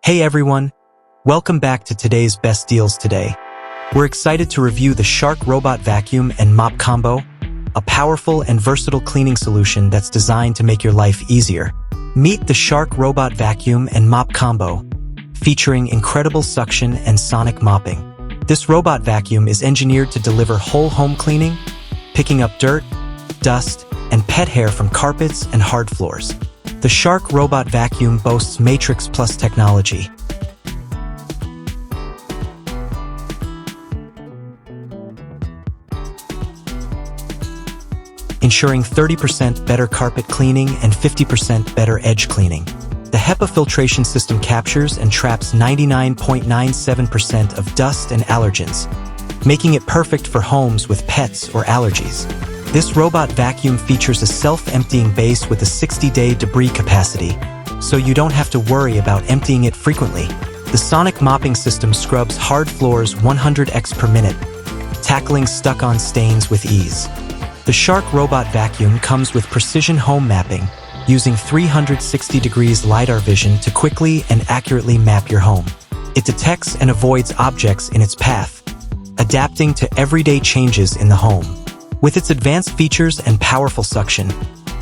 Hey everyone, welcome back to today's best deals today. We're excited to review the Shark Robot Vacuum and Mop Combo, a powerful and versatile cleaning solution that's designed to make your life easier. Meet the Shark Robot Vacuum and Mop Combo, featuring incredible suction and sonic mopping. This robot vacuum is engineered to deliver whole home cleaning, picking up dirt, dust, and pet hair from carpets and hard floors. The Shark Robot Vacuum boasts Matrix Plus technology, ensuring 30% better carpet cleaning and 50% better edge cleaning. The HEPA filtration system captures and traps 99.97% of dust and allergens, making it perfect for homes with pets or allergies. This robot vacuum features a self-emptying base with a 60-day debris capacity, so you don't have to worry about emptying it frequently. The sonic mopping system scrubs hard floors 100x per minute, tackling stuck-on stains with ease. The Shark Robot Vacuum comes with precision home mapping, using 360 degrees LiDAR vision to quickly and accurately map your home. It detects and avoids objects in its path, adapting to everyday changes in the home. With its advanced features and powerful suction,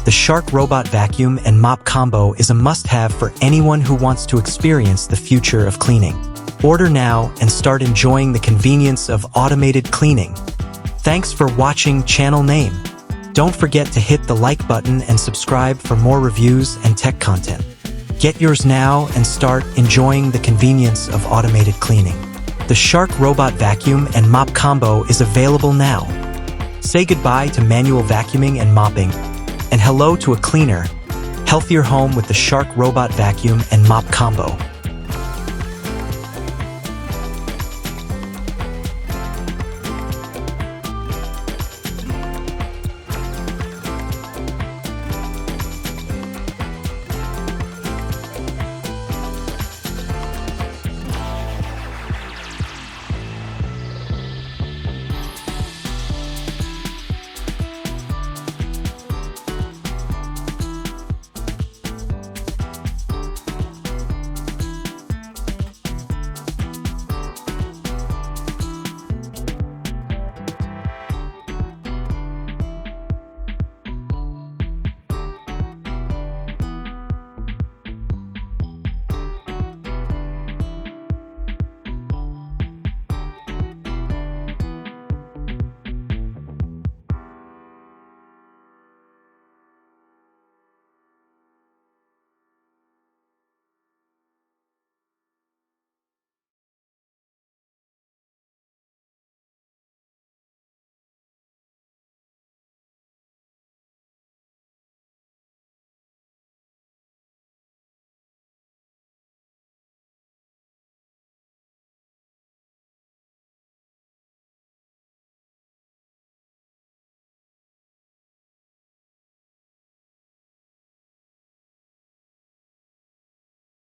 the Shark Robot Vacuum and Mop Combo is a must-have for anyone who wants to experience the future of cleaning. Order now and start enjoying the convenience of automated cleaning. Thanks for watching Channel Name. Don't forget to hit the like button and subscribe for more reviews and tech content. Get yours now and start enjoying the convenience of automated cleaning. The Shark Robot Vacuum and Mop Combo is available now. Say goodbye to manual vacuuming and mopping, and hello to a cleaner, healthier home with the Shark Robot Vacuum and Mop Combo.